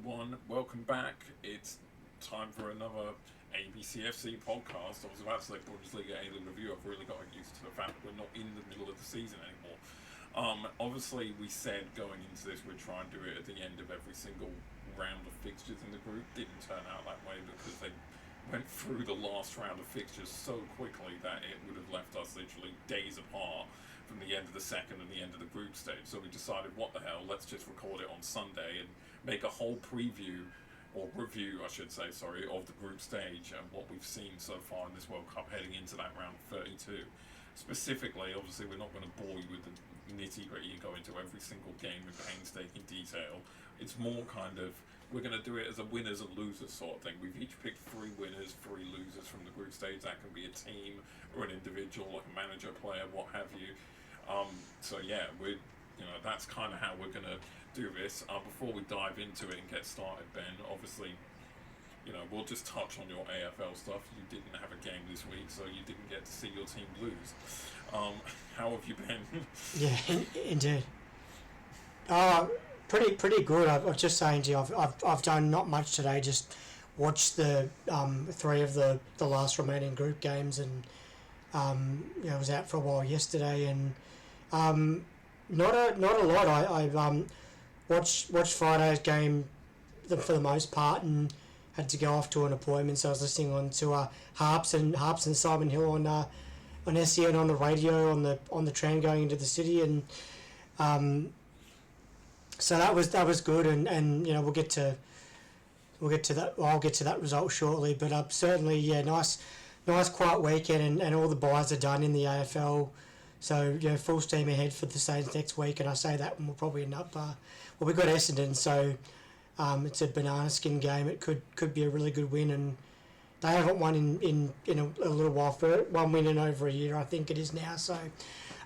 everyone. Welcome back. It's time for another ABCFC podcast. I was about to say Bundesliga A League review. I've really got used to the fact that we're not in the middle of the season anymore. Obviously, we said going into this we'd try and do it at the end of every single round of fixtures in the group. Didn't turn out that way because they went through the last round of fixtures so quickly that it would have left us literally days apart from the end of the second and the end of the group stage. So we decided, what the hell, let's just record it on Sunday and make a whole preview, or review I should say, sorry, of the group stage and what we've seen so far in this World Cup heading into that round 32. Specifically, obviously we're not going to bore you with the nitty-gritty and go into every single game in painstaking detail. It's more kind of, we're going to do it as a winners and losers sort of thing. We've each picked 3 winners, 3 losers from the group stage. That can be a team or an individual, like a manager, player, what have you. So yeah, that's kind of how we're going to do this. Before we dive into it and get started, Ben, obviously, we'll just touch on your AFL stuff. You didn't have a game this week, so you didn't get to see your team lose. How have you been? Yeah, indeed. Pretty good. I was just saying to you, I've done not much today. Just watched the 3 of the last remaining group games, and I was out for a while yesterday, and not a lot. I watched Friday's game for the most part, and had to go off to an appointment, so I was listening on to Harps and Simon Hill on SEN on the radio on the tram going into the city, and so that was good, and we'll get to that. I'll get to that result shortly, but certainly nice quiet weekend, and all the buys are done in the AFL. So full steam ahead for the Saints next week, and I say that, and we'll probably end up. We've got Essendon, so it's a banana skin game. It could be a really good win, and they haven't won in a little while. For one win in over a year, I think it is now. So,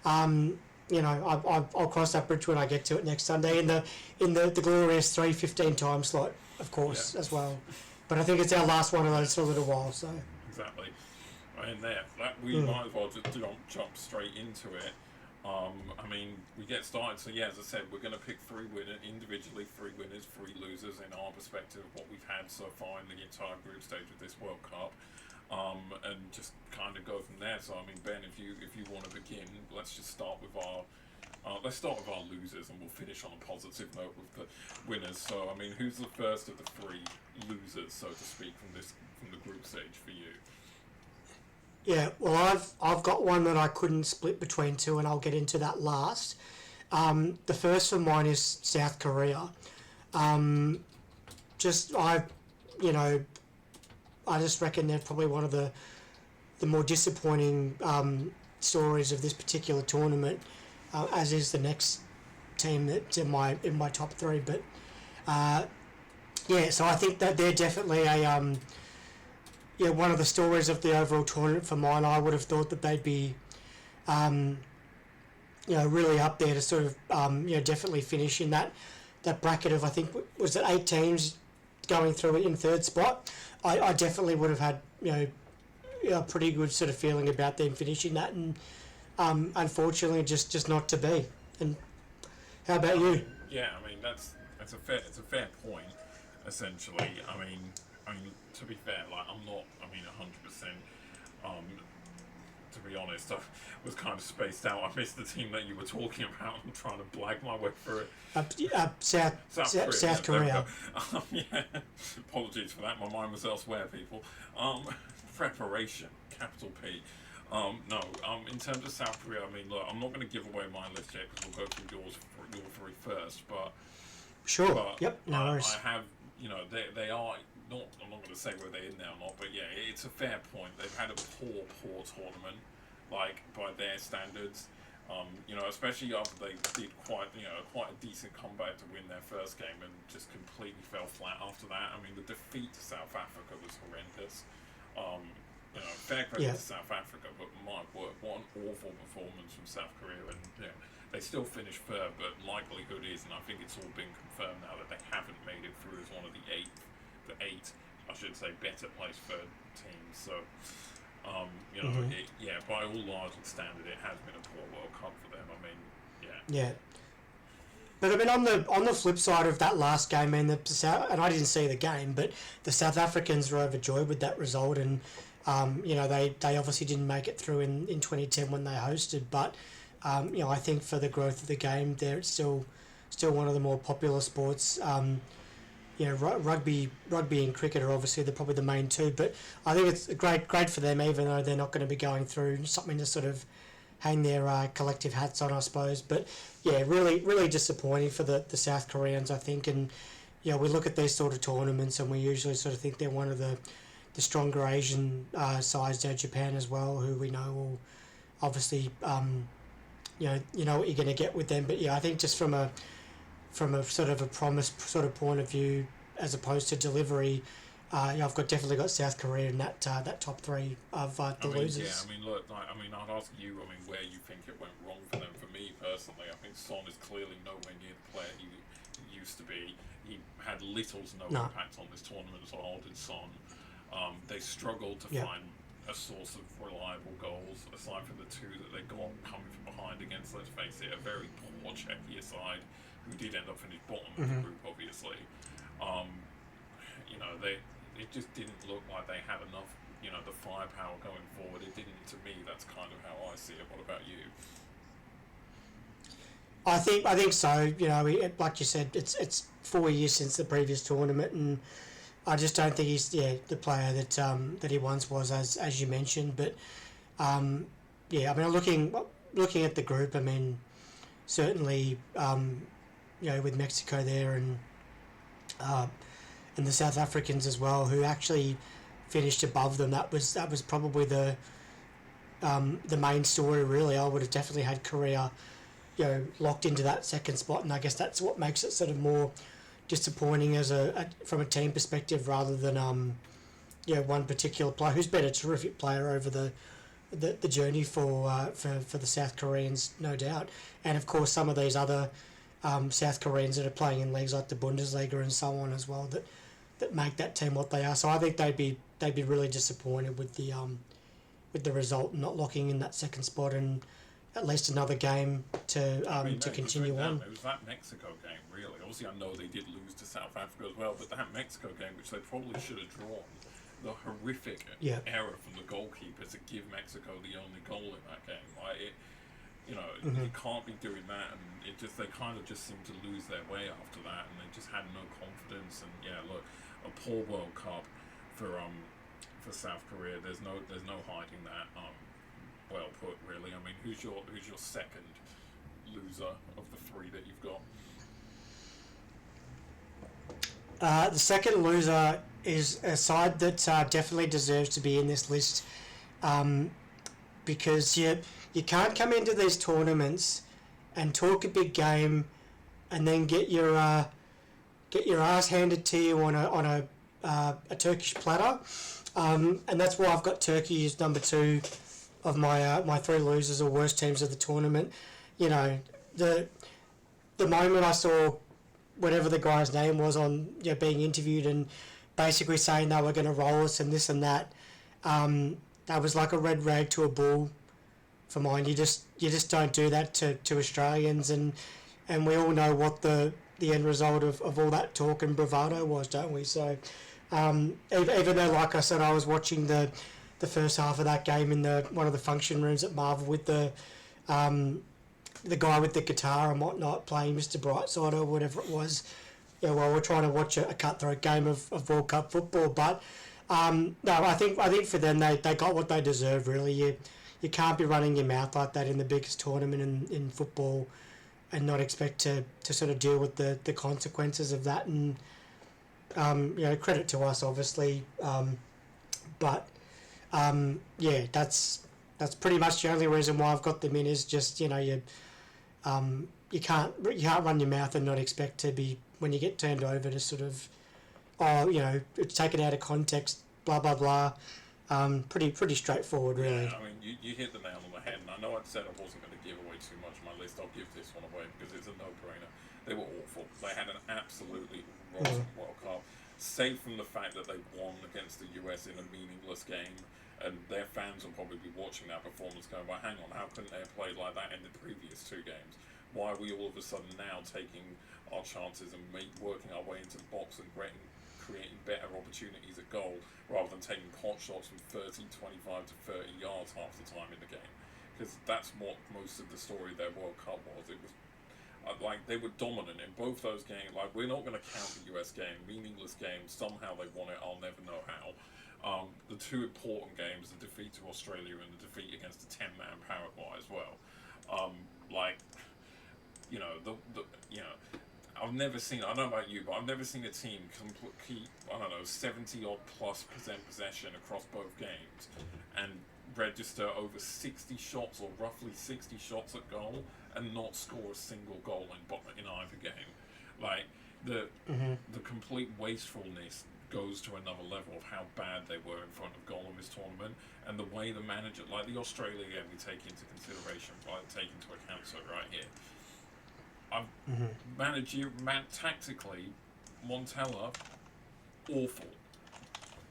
I'll cross that bridge when I get to it next Sunday in the glorious 3:15 time slot, of course, as well. But I think it's our last one of those for a little while. So exactly. And we might as well just jump straight into it. We get started. So yeah, as I said, we're going to pick 3 winners individually, 3 winners, 3 losers in our perspective of what we've had so far in the entire group stage of this World Cup, and just kind of go from there. So Ben, if you want to begin, let's start with our losers, and we'll finish on a positive note with the winners. So who's the first of the 3 losers, so to speak, from the group stage for you? Yeah, well, I've got one that I couldn't split between 2, and I'll get into that last. The first of mine is South Korea. I just reckon they're probably one of the more disappointing stories of this particular tournament, as is the next team that's in my top 3. But so I think that they're definitely one of the stories of the overall tournament for mine. I would have thought that they'd be, really up there to sort of, definitely finish in that bracket of, I think, was it 8 teams going through it in 3rd spot. I definitely would have had, a pretty good sort of feeling about them finishing that, and unfortunately, just not to be. And how about you? Yeah, that's a fair point. Essentially, to be fair, I'm not, 100%. To be honest, I was kind of spaced out. I missed the team that you were talking about. I'm trying to blag my way through it. South Korea. Apologies for that. My mind was elsewhere, people. Preparation, capital P. In terms of South Korea, look, I'm not going to give away my list yet because we'll go through your 3 first. But sure. But yep. No worries. I have, they are. I'm not going to say whether they're in there or not, but yeah, it's a fair point. They've had a poor tournament, by their standards. Especially after they did quite a decent comeback to win their first game and just completely fell flat after that. The defeat to South Africa was horrendous. Fair credit to South Africa, but my word, what an awful performance from South Korea. And they still finished 3rd, but likelihood is, and I think it's all been confirmed now, that they haven't made it through as one of the 8, I should say, better placed 3rd teams. So, by all large and standard, it has been a poor World Cup for them. Yeah. But I mean, on the flip side of that last game, and and I didn't see the game, but the South Africans were overjoyed with that result, and they obviously didn't make it through in 2010 when they hosted, but I think for the growth of the game, there it's still one of the more popular sports. Rugby and cricket are obviously probably the main two, but I think it's great for them, even though they're not going to be going through something to sort of hang their collective hats on, I suppose. But yeah, really disappointing for the South Koreans, I think. And we look at these sort of tournaments and we usually sort of think they're one of the stronger Asian sides. Japan as well, who we know will obviously you know what you're going to get with them. But yeah, I think just from a sort of a promise sort of point of view, as opposed to delivery, I've definitely got South Korea in that top three of the losers. Yeah, I mean, look, I'd ask you, where you think it went wrong for them. For me personally, I think Son is clearly nowhere near the player he used to be. He had little to no impact on this tournament at all, did Son. They struggled to find a source of reliable goals, aside from the two that they got coming from behind against, let's face it, a very poor Czechia side, who did end up finishing bottom of the group, obviously. It just didn't look like they had enough, the firepower going forward. It didn't, to me, that's kind of how I see it. What about you? I think so. Like you said, it's 4 years since the previous tournament, and I just don't think he's the player that he once was, as you mentioned. But looking at the group, I mean, certainly with Mexico there and the South Africans as well, who actually finished above them. That was probably the main story, really. I would have definitely had Korea, locked into that second spot, and I guess that's what makes it sort of more disappointing from a team perspective, rather than one particular player who's been a terrific player over the journey for the South Koreans, no doubt, and of course some of these other South Koreans that are playing in leagues like the Bundesliga and so on as well, that make that team what they are. So I think they'd be really disappointed with the result, not locking in that second spot, and at least another game to continue on. It was that Mexico game, really. Obviously, I know they did lose to South Africa as well, but that Mexico game, which they probably should have drawn, the horrific error from the goalkeeper to give Mexico the only goal in that game. You can't be doing that, and they kind of just seemed to lose their way after that, and they just had no confidence. And a poor World Cup for South Korea. There's no hiding that. Well put, really. I mean, who's your second loser of the three that you've got? The second loser is a side that definitely deserves to be in this list, because you can't come into these tournaments and talk a big game and then get your ass handed to you on a Turkish platter, and that's why I've got Turkey as number two of my three losers or worst teams of the tournament. The moment I saw whatever the guy's name was on being interviewed and basically saying they were going to roll us and this and that, that was like a red rag to a bull for mine. You just don't do that to Australians, and we all know what the end result of all that talk and bravado was, don't we? So even though, like I said, I was watching the first half of that game in one of the function rooms at Marvel with the guy with the guitar and whatnot playing Mr. Brightside or whatever it was, while we're trying to watch a cutthroat game of World Cup football. But no, I think for them they got what they deserve, really. You can't be running your mouth like that in the biggest tournament in football and not expect to sort of deal with the consequences of that. And credit to us, obviously, but that's pretty much the only reason why I've got them in, is just you can't run your mouth and not expect to be, when you get turned over, to sort of it's taken out of context, blah blah blah. Pretty straightforward, really. Yeah, I mean, you hit the nail on the head, and I know I said I wasn't going to give away too much of my list. I'll give this one away because it's a no-brainer. They were awful. They had an absolutely rotten World Cup, save from the fact that they won against the US in a meaningless game, and their fans will probably be watching that performance going, well, hang on, how couldn't they have played like that in the previous two games? why are we all of a sudden now taking our chances and working our way into the box and creating better opportunities at goal rather than taking pot shots from 30, 25 to 30 yards half the time in the game? Because that's what most of the story of their World Cup was. It was like they were dominant in both those games. Like, we're not going to count the US game, meaningless game. Somehow they won it. I'll never know how. The two important games, the defeat to Australia and the defeat against the 10-man Paraguay as well. Like, you know, I've never seen, I don't know about you, but I've never seen a team keep, I don't know, 70 odd plus % possession across both games and register over 60 shots or roughly 60 shots at goal and not score a single goal in either game. Like, the complete wastefulness goes to another level of how bad they were in front of goal in this tournament, and the way the manager, like the Australia game, we take into consideration, take into account, so right here. Tactically, Montella, awful.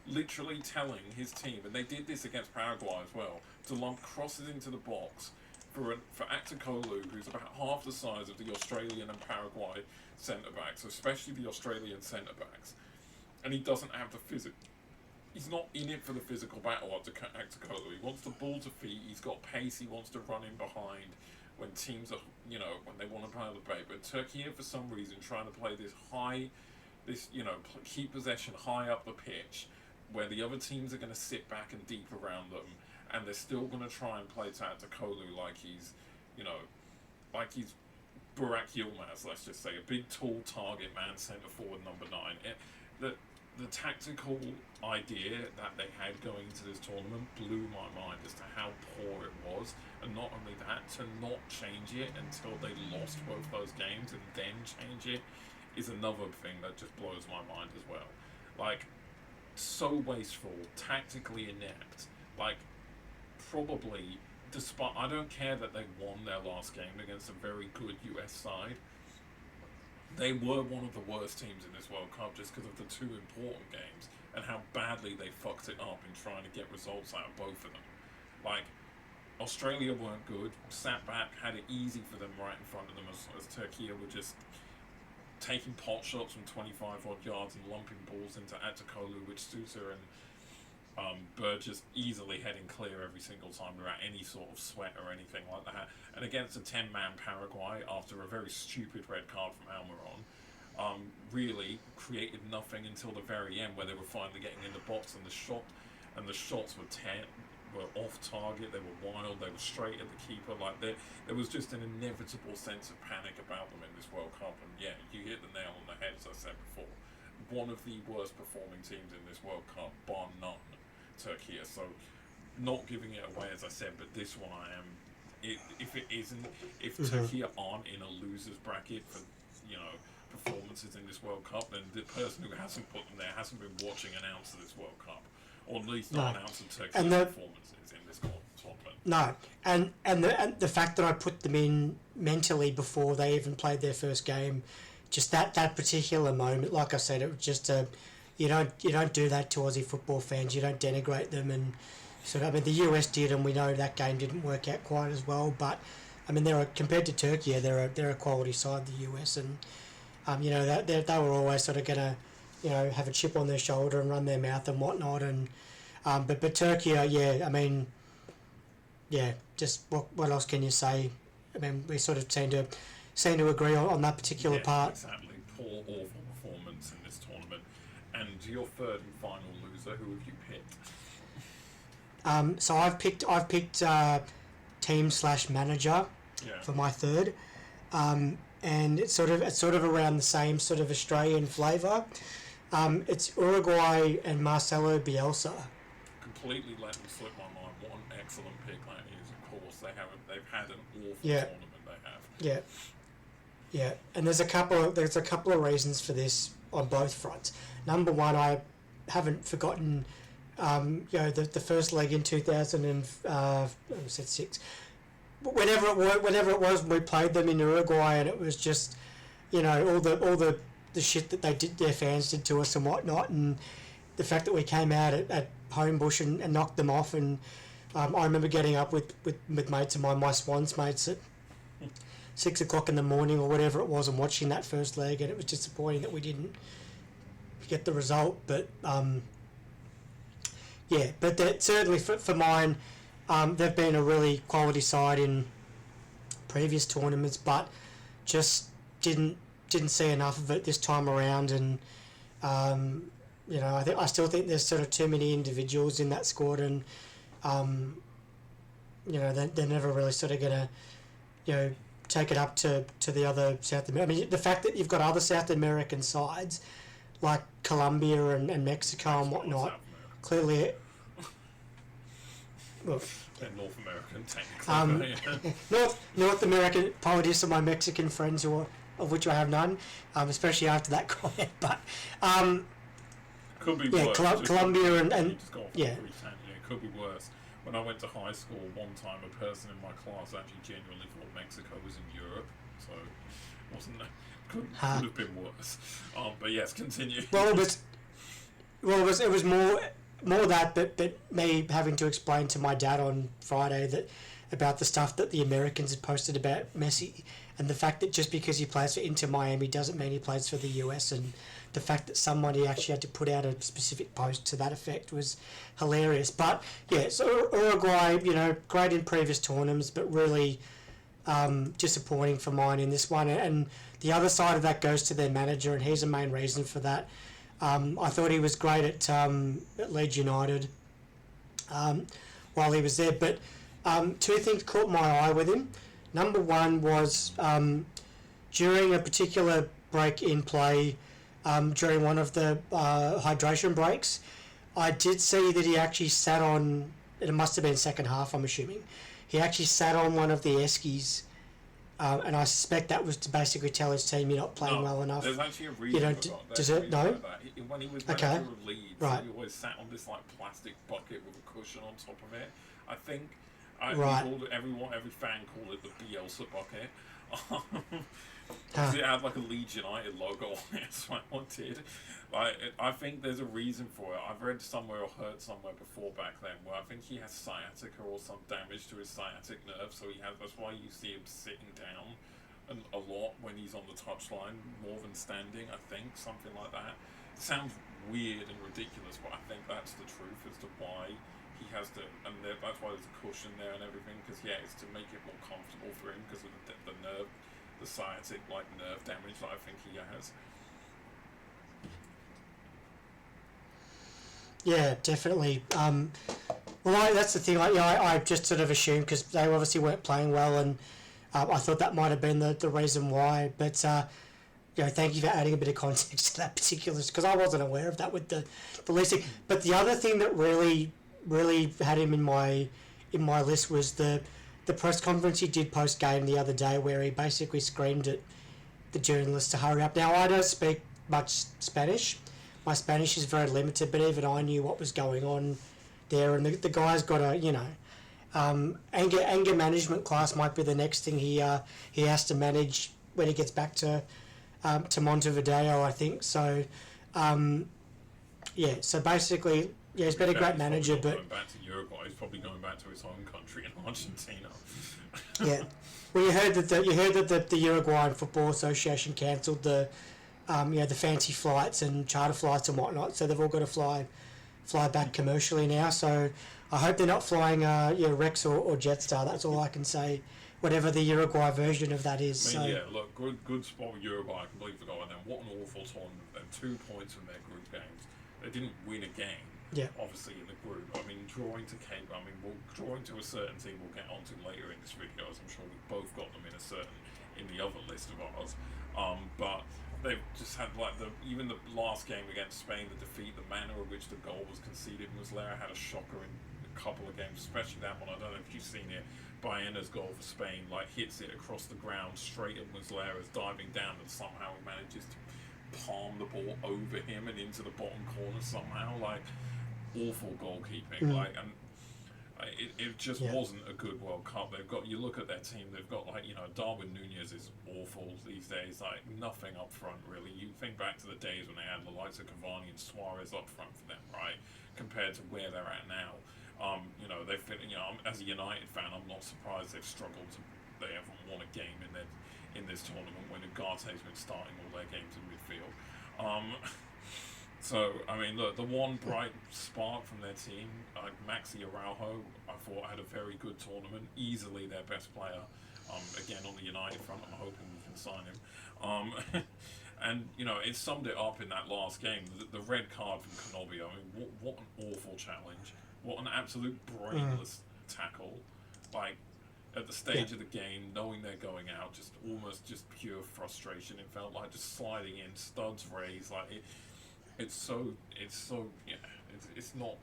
Literally telling his team, and they did this against Paraguay as well, to lump crosses into the box for Aktakolu, who's about half the size of the Australian and Paraguay centre-backs, especially the Australian centre-backs. And he doesn't have the physical. He's not in it for the physical battle up to Aktakolu. He wants the ball to feet, he's got pace, he wants to run in behind when teams are, when they want to play the bay. But Turkey, for some reason, trying to play keep possession high up the pitch, where the other teams are going to sit back and deep around them, and they're still going to try and play to Aktakolu like he's Burak Yilmaz, let's just say, a big, tall target man, centre forward, number 9. The tactical idea that they had going into this tournament blew my mind as to how poor it was, and not only that, to not change it until they lost both those games and then change it is another thing that just blows my mind as well. Like, so wasteful, tactically inept. Like, probably, despite, I don't care that they won their last game against a very good US side. They were one of the worst teams in this World Cup just because of the two important games and how badly they fucked it up in trying to get results out of both of them. Like, Australia weren't good, sat back, had it easy for them right in front of them as Turkey were just taking pot shots from 25 odd yards and lumping balls into Aktakolu, which Sousa and Burgess easily heading clear every single time without any sort of sweat or anything like that. And against a 10-man Paraguay, after a very stupid red card from Almiron, really created nothing until the very end, where they were finally getting in the box, and the shots were off target, they were wild, they were straight at the keeper. Like, there was just an inevitable sense of panic about them in this World Cup. And yeah, you hit the nail on the head, as I said before. One of the worst performing teams in this World Cup, bar none, Turkey. So, not giving it away, as I said, but this one I am. If Turkey aren't in a loser's bracket for, performances in this World Cup, then the person who hasn't put them there hasn't been watching an ounce of this World Cup, or at least not an ounce of Turkey's performances in this tournament. No, and the fact that I put them in mentally before they even played their first game, just that particular moment, like I said, it was just you don't do that to Aussie football fans. You don't denigrate them, and the US did, and we know that game didn't work out quite as well. But compared to Turkey, they're a quality side, the US, and they were always sort of gonna have a chip on their shoulder and run their mouth and whatnot, and but Turkey, just what else can you say? We sort of seem to agree on that particular part. Exactly. Poor, awful performance in this tournament. And your third and final loser, who have you picked? So I've picked team/manager for my third, and it's sort of around the same sort of Australian flavour. It's Uruguay and Marcelo Bielsa. Completely let them slip my mind. What an excellent pick that is. Of course, they've had an awful tournament. They have. Yeah, and there's a couple of reasons for this on both fronts. Number one, I haven't forgotten. The first leg in 2006. Whenever it was, we played them in Uruguay, and it was just, all the shit that their fans did to us and whatnot, and the fact that we came out at Homebush and knocked them off, and I remember getting up with mates of mine, my Swans mates, 6 o'clock in the morning or whatever it was and watching that first leg, and it was disappointing that we didn't get the result. But yeah, but certainly for mine, they've been a really quality side in previous tournaments, but just didn't see enough of it this time around. And I still think there's sort of too many individuals in that squad, and they're never really sort of gonna take it up to the other South America. I mean, the fact that you've got other South American sides like Colombia and Mexico and whatnot, clearly. Well, they're North American, technically. North American. Apologies to my Mexican friends, of which I have none, especially after that comment. But could be worse. Colombia and it could be worse. When I went to high school, one time a person in my class actually genuinely thought Mexico was in Europe, so it wasn't. Could have been worse. But yes, continue. Well, it was more that, but me having to explain to my dad on Friday about the stuff that the Americans had posted about Messi, and the fact that just because he plays for Inter Miami doesn't mean he plays for the US, and the fact that somebody actually had to put out a specific post to that effect was hilarious. But yeah, so Uruguay, great in previous tournaments, but really disappointing for mine in this one. And the other side of that goes to their manager, and he's the main reason for that. I thought he was great at Leeds United while he was there, but two things caught my eye with him. Number one was during a particular break in play, during one of the hydration breaks, I did see that he actually sat on, it must have been second half, I'm assuming, he actually sat on one of the Eskies. And I suspect that was to basically tell his team you're not playing well enough. There's actually a reason for that. Does it? No? When he was manager of Leeds, he always sat on this plastic bucket with a cushion on top of it. I think every fan called it the Bielsa bucket. Because it had a Leeds United logo on it, so I did. I think there's a reason for it. I've read somewhere or heard somewhere before back then where I think he has sciatica or some damage to his sciatic nerve, so that's why you see him sitting down a lot when he's on the touchline, more than standing, I think, something like that. It sounds weird and ridiculous, but I think that's the truth as to why he has to, and that's why there's a cushion there and everything, because it's to make it more comfortable for him because of the nerve, the sciatic nerve damage that I think he has. Yeah, definitely. That's the thing. I just sort of assumed because they obviously weren't playing well, and I thought that might have been the reason why. But thank you for adding a bit of context to that particular, because I wasn't aware of that with the leasing. But the other thing that really had him in my list was the press conference he did post game the other day, where he basically screamed at the journalists to hurry up. Now, I don't speak much Spanish. My Spanish is very limited, but even I knew what was going on there. And the guy's got anger management class might be the next thing he has to manage when he gets back to Montevideo, I think. So, so basically, he's been a great manager, but going back to Uruguay, he's probably going back to his home country in Argentina. Yeah, well, you heard that the Uruguayan Football Association cancelled the fancy flights and charter flights and whatnot, so they've all got to fly back commercially now. So I hope they're not flying Rex or Jetstar. That's all I can say. Whatever the Uruguay version of that is. I mean, look, good spot with Uruguay. I completely forgot about them. What an awful tournament. They had 2 points from their group games. They didn't win a game. Yeah. Obviously in the group. I mean, drawing to Cape. I mean, drawing to a certain team we'll get onto later in this video, as I'm sure we've both got them in the other list of ours. But they've just had even the last game against Spain, the defeat, the manner in which the goal was conceded. Muslera had a shocker in a couple of games, especially that one. I don't know if you've seen it. Baena's goal for Spain hits it across the ground straight at Muslera's diving down, and somehow he manages to palm the ball over him and into the bottom corner somehow. Awful goalkeeping. And it just wasn't a good World Cup. You look at their team, they've got Darwin Núñez is awful these days, nothing up front really. You think back to the days when they had the likes of Cavani and Suarez up front for them, right? Compared to where they're at now. As a United fan, I'm not surprised they've struggled to they haven't won a game in this tournament when Ugate's been starting all their games in midfield. So, I mean, look, the one bright spark from their team, Maxi Araujo, I thought had a very good tournament, easily their best player. Again, on the United front, I'm hoping we can sign him. And, you know, it summed it up in that last game. The red card from Canobio, I mean, what an awful challenge. What an absolute brainless tackle. Like, at the stage of the game, knowing they're going out, just almost just pure frustration. It felt like just sliding in, studs raised, like it's not.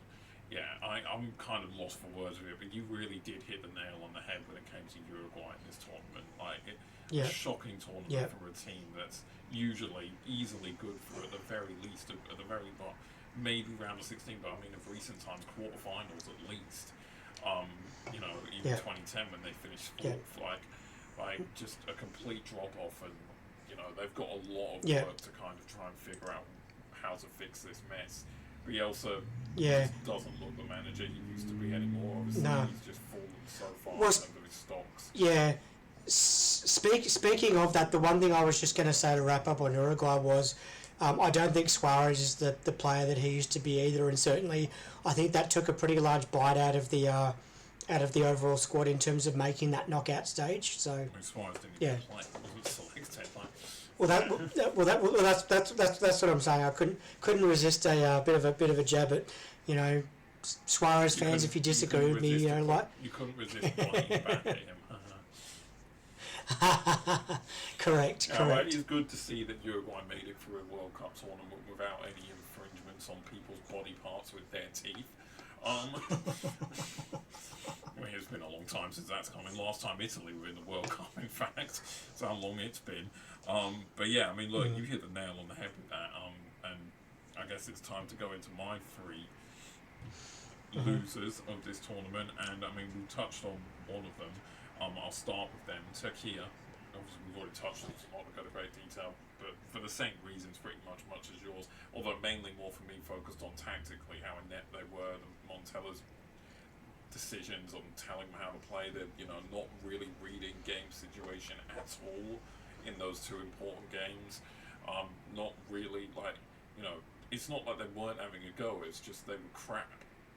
Yeah, I'm kind of lost for words with it, but you really did hit the nail on the head when it came to Uruguay in this tournament. Like, a shocking tournament for a team that's usually easily good for at the very least, at the very maybe round of 16, but I mean of recent times quarterfinals at least. You know, even 2010 when they finished fourth, like just a complete drop off, and you know they've got a lot of work to kind of try and figure out how to fix this mess. Bielsa just doesn't look the manager he used to be anymore. Obviously, he's just fallen so far in terms of his stocks. Yeah. Speaking of that, the one thing I was just going to say to wrap up on Uruguay was I don't think Suarez is the player that he used to be either, and certainly I think that took a pretty large bite out of the overall squad in terms of making that knockout stage. So I mean, Suarez didn't even play. He wasn't selected. That's what I'm saying. I couldn't resist a bit of a jab at, you know, Suarez fans. If you disagree with me, you know, like you couldn't resist pointing back at him. Correct. It is good to see that Uruguay made it through a World Cup tournament without any infringements on people's body parts with their teeth. I mean, it's been a long time since that's coming. Last time Italy were in the World Cup, in fact. That's how long it's been. But yeah, I mean, look, you hit the nail on the head with that. And I guess it's time to go into my three losers of this tournament. And I mean, we touched on one of them. I'll start with them. Turkey. Obviously, we've already touched on this a lot. We've got a great detail, but for the same reasons, pretty much as yours. Although mainly more for me focused on tactically, how inept they were. Montella's decisions on telling them how to play. They're not really reading game situation at all in those two important games. Not really it's not like they weren't having a go. It's just they were crap.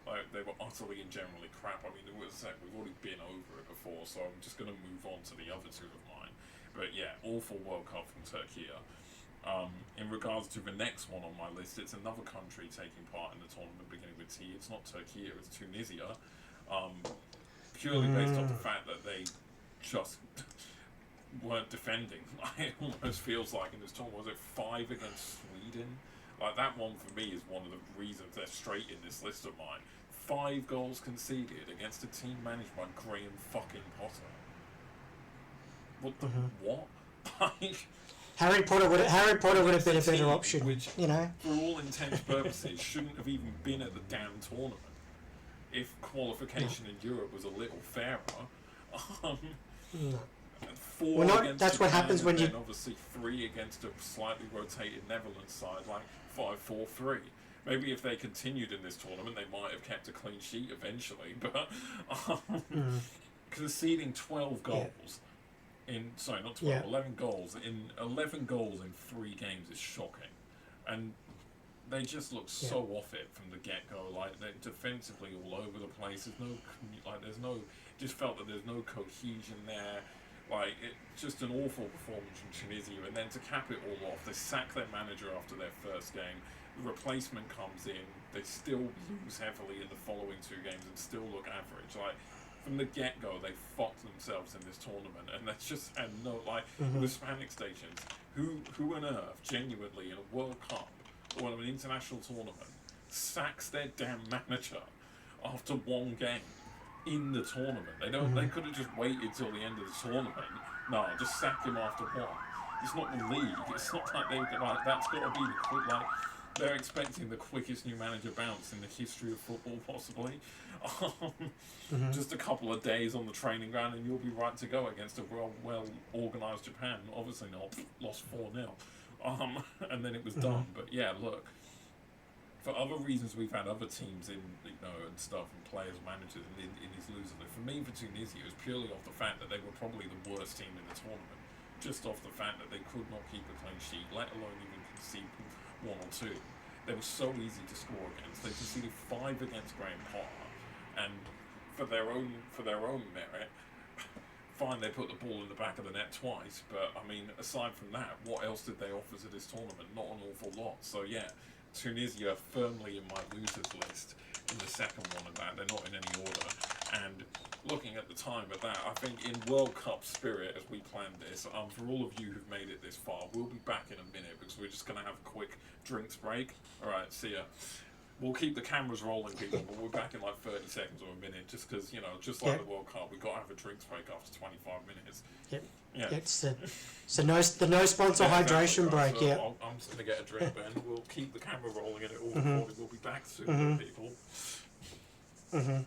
Like, they were utterly and generally crap. I mean, we've already been over it before, so I'm just going to move on to the other two of mine. But yeah, awful World Cup from Turkey. In regards to the next one on my list, it's another country taking part in the tournament beginning with T. It's not Turkey, it's Tunisia. Purely based on the fact that they just weren't defending. It almost feels like in this tournament, was it 5 against Sweden? Like, that one for me is one of the reasons they're straight in this list of mine. 5 goals conceded against a team managed by Graham fucking Potter. What the what? Harry Potter would have been a better option, which, you know. For all intents and purposes, shouldn't have even been at the damn tournament. If qualification in Europe was a little fairer. 4 against that's Japan, what happens when you. Obviously 3 against a slightly rotated Netherlands side, like 5-4-3. Maybe if they continued in this tournament, they might have kept a clean sheet eventually. But conceding 12 goals not 12, 11 goals in 11 goals in 3 games is shocking, and they just look so off it from the get-go. Like, they're defensively all over the place. Just felt that there's no cohesion there. Like, it's just an awful performance from Tunisia, and then to cap it all off, they sack their manager after their first game. The replacement comes in, they still lose heavily in the following 2 games and still look average. Like, from the get-go, they fucked themselves in this tournament, and they just had no, the Hispanic stations, who on earth, genuinely, in a World Cup, or an international tournament, sacks their damn manager after 1 game in the tournament? They could have just waited till the end of the tournament. No, just sack him after 1. It's not the league. It's not like that's got to be the quick, they're expecting the quickest new manager bounce in the history of football, possibly. Just a couple of days on the training ground and you'll be right to go against a well-organised Japan. Obviously not. Lost 4-0. And then it was done. But yeah, look. for other reasons, we've had other teams in, and stuff, and players, managers in his losing it. For me, for Tunisia, it was purely off the fact that they were probably the worst team in the tournament. Just off the fact that they could not keep a clean sheet, let alone even concede one or two. They were so easy to score against. They conceded 5 against Graham Potter, and for their own merit, fine, they put the ball in the back of the net twice, but I mean, aside from that, what else did they offer to this tournament? Not an awful lot. So yeah, Tunisia firmly in my losers list in the second one of that. They're not in any order. And looking at the time of that, I think in World Cup spirit, as we planned this, for all of you who've made it this far, we'll be back in a minute because we're just going to have a quick drinks break. All right, see ya. We'll keep the cameras rolling, people, but we're back in like 30 seconds or a minute, just because, just like the World Cup, we've got to have a drinks break after 25 minutes. Yep. Yeah. It's the no sponsor hydration exactly right. break, So yeah. I'm just going to get a drink, Ben. We'll keep the camera rolling and it all recorded. We'll be back soon, people. Mm-hmm.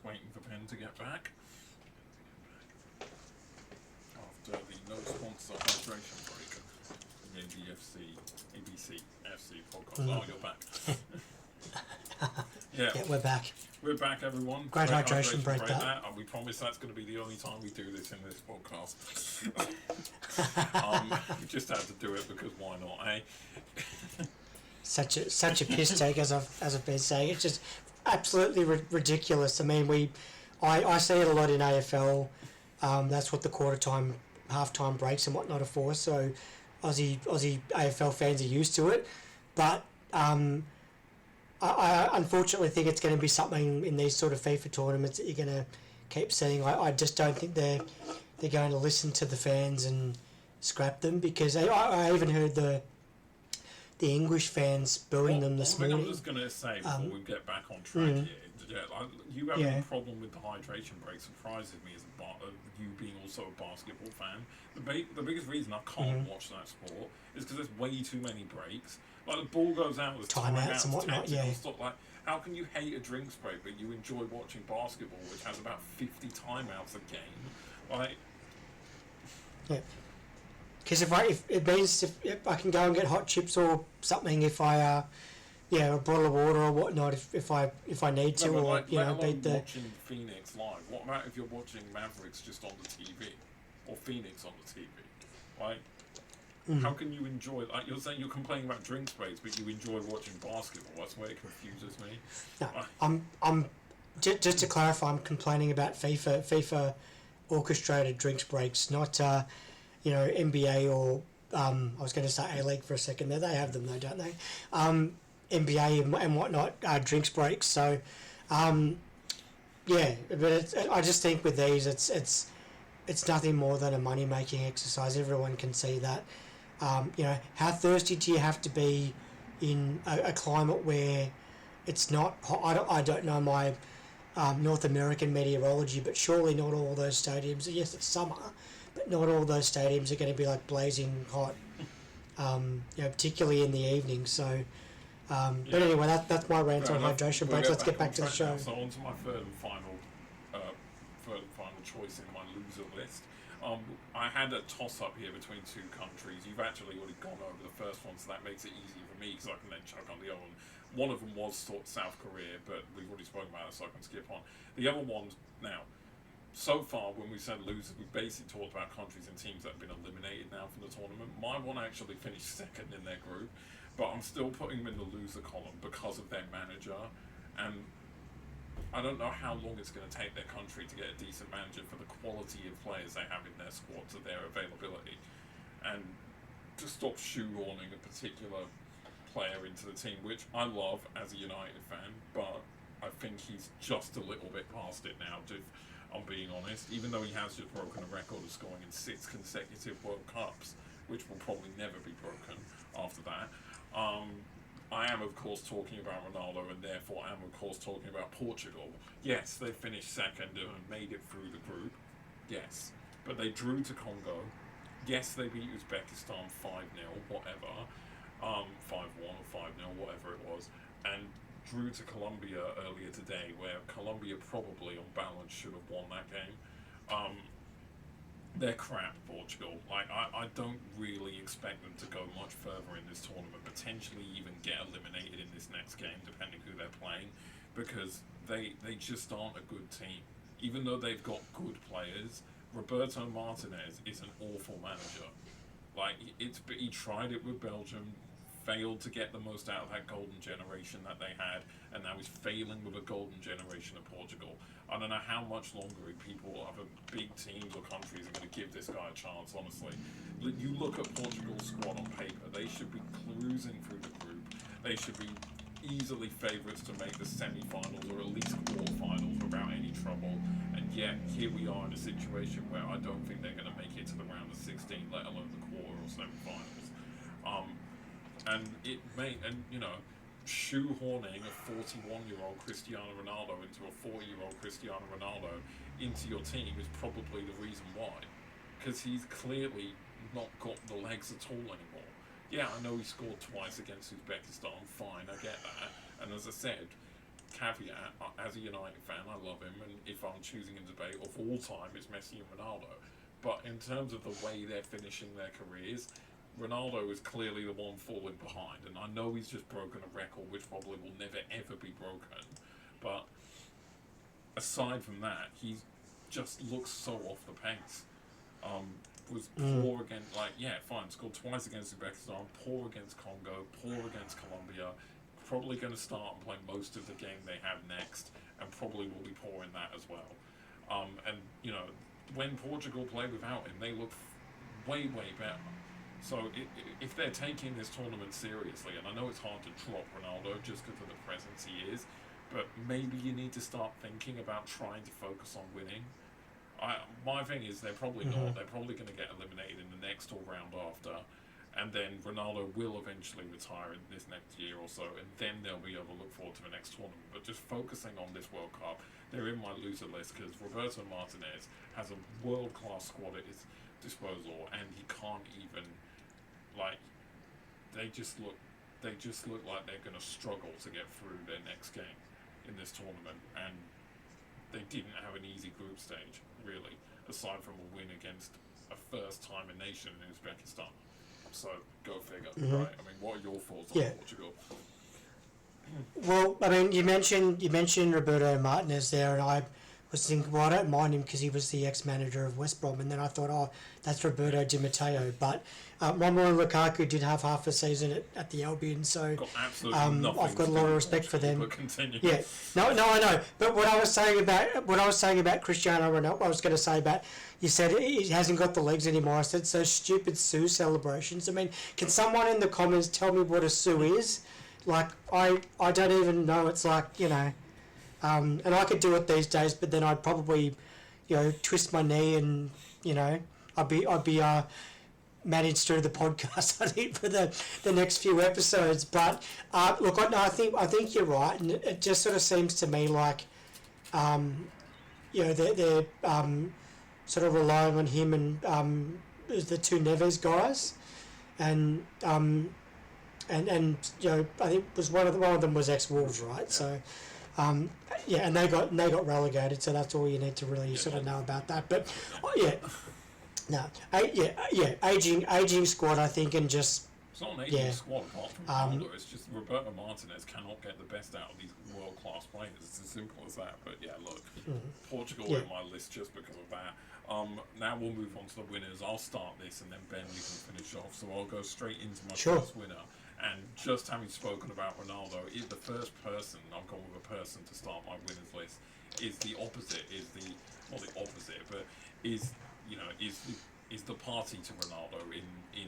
Waiting for Ben to get back after the no sponsor hydration break in the ABC FC podcast. Oh, you're back. Yeah, We're back. We're back, everyone. Great hydration break that. And we promise that's going to be the only time we do this in this podcast. We just had to do it because why not, eh? Such a piss take, as I've been saying. It's just absolutely ridiculous. I mean, I see it a lot in AFL. That's what the quarter time, half time breaks and whatnot are for. So Aussie AFL fans are used to it, but I unfortunately think it's going to be something in these sort of FIFA tournaments that you're going to keep seeing. I just don't think they're going to listen to the fans and scrap them, because I even heard the English fans booing them this morning. I'm just going to say before we get back on track here, you having a problem with the hydration break surprises me as you being also a basketball fan. The biggest reason I can't watch that sport is because there's way too many breaks. Like, the ball goes out with timeouts and whatnot. Stuff. Like, how can you hate a drinks break but you enjoy watching basketball, which has about 50 timeouts a game? Like, yeah. Because if it means if I can go and get hot chips or something, if I a bottle of water or whatnot, if I need to, or beat the watching Phoenix live. What about if you're watching Mavericks just on the TV, or Phoenix on the TV? Like, how can you enjoy? Like, you're saying you're complaining about drinks breaks, but you enjoy watching basketball. That's where it confuses me. No, I'm just to clarify, I'm complaining about FIFA orchestrated drinks breaks, not NBA or I was going to say A-League for a second there. They have them though, don't they? NBA and whatnot, drinks breaks. So, but I just think with these, it's nothing more than a money-making exercise. Everyone can see that. How thirsty do you have to be in a climate where it's not hot? I don't know my North American meteorology, but surely not all those stadiums. Yes, it's summer, but not all those stadiums are going to be like blazing hot. Particularly in the evening. So. But anyway, that's my rant on hydration breaks. Let's get back to the show. So on to my third and final a choice in my loser list. I had a toss-up here between two countries. You've actually already gone over the first one, so that makes it easy for me because I can then chuck on the other one. One of them was South Korea, but we've already spoken about it, so I can skip on. The other ones, now, so far when we said losers, we basically talked about countries and teams that have been eliminated now from the tournament. My one actually finished second in their group, but I'm still putting them in the loser column because of their manager, and I don't know how long it's going to take their country to get a decent manager for the quality of players they have in their squad to their availability. And to stop shoehorning a particular player into the team, which I love as a United fan, but I think he's just a little bit past it now, if I'm being honest. Even though he has just broken a record of scoring in 6 consecutive World Cups, which will probably never be broken after that. I am, of course, talking about Ronaldo, and therefore I am, of course, talking about Portugal. Yes, they finished second and made it through the group. Yes. But they drew to Congo. Yes, they beat Uzbekistan 5-0, whatever. 5-1 or 5-0, whatever it was. And drew to Colombia earlier today, where Colombia probably, on balance, should have won that game. They're crap, Portugal. Like, I don't really expect them to go much further in this tournament, potentially even get eliminated in this next game, depending who they're playing, because they just aren't a good team. Even though they've got good players, Roberto Martinez is an awful manager. Like, he tried it with Belgium, failed to get the most out of that golden generation that they had, and now he's failing with a golden generation of Portugal. I don't know how much longer people, other big teams or countries, are going to give this guy a chance, honestly. You look at Portugal's squad on paper, they should be cruising through the group. They should be easily favourites to make the semi-finals or at least quarter-finals without any trouble. And yet, here we are in a situation where I don't think they're going to make it to the round of 16, let alone the quarter or semi-finals. Shoehorning a 41-year-old Cristiano Ronaldo into a 40-year-old Cristiano Ronaldo into your team is probably the reason why. Because he's clearly not got the legs at all anymore. Yeah, I know he scored twice against Uzbekistan, fine, I get that. And as I said, caveat, as a United fan, I love him, and if I'm choosing a debate of all time, it's Messi and Ronaldo. But in terms of the way they're finishing their careers, Ronaldo is clearly the one falling behind, and I know he's just broken a record which probably will never ever be broken, but aside from that, he just looks so off the pace. Was poor against, scored twice against Uzbekistan, poor against Congo, poor against Colombia, probably going to start and play most of the game they have next, and probably will be poor in that as well. When Portugal play without him, they look way better. So if they're taking this tournament seriously, and I know it's hard to drop Ronaldo just because of the presence he is, but maybe you need to start thinking about trying to focus on winning. My thing is they're probably not. They're probably going to get eliminated in the next all-round after, and then Ronaldo will eventually retire in this next year or so, and then they'll be able to look forward to the next tournament. But just focusing on this World Cup, they're in my loser list because Roberto Martinez has a world-class squad at his disposal, and he can't even... they just look like they're going to struggle to get through their next game in this tournament, and they didn't have an easy group stage, really, aside from a win against a first-time nation in Uzbekistan. So, go figure, right? I mean, what are your thoughts on Portugal? Well, I mean, you mentioned Roberto Martinez there, and I was thinking, well, I don't mind him because he was the ex-manager of West Brom, and then I thought, oh, that's Roberto Di Matteo. But Romelu Lukaku did have half a season at the Albion, so I've got a lot of respect for them. Yeah, no, I know. But what I was saying about Cristiano Ronaldo, I was going to say about, you said he hasn't got the legs anymore. I said, so stupid Sue celebrations. I mean, can someone in the comments tell me what a Sue is? Like, I don't even know. It's like, and I could do it these days, but then I'd probably, twist my knee and, I'd be managed through the podcast, I think, for the next few episodes. But look, I think you're right, and it just sort of seems to me like, they're sort of relying on him and the two Neves guys, and I think was one of them was ex-Wolves, right? So. Yeah, and they got relegated, so that's all you need to really sort of know about that. But yeah, no, aging squad, I think, and just it's not an aging squad apart from Ronaldo. It's just Roberto Martinez cannot get the best out of these world-class players. It's as simple as that. But yeah, look, Portugal are on my list just because of that. Now we'll move on to the winners. I'll start this, and then Ben, you can finish off. So I'll go straight into my first winner. And just having spoken about Ronaldo, the first person I've gone with a person to start my winners list is the opposite. Not the opposite, but is the party to Ronaldo in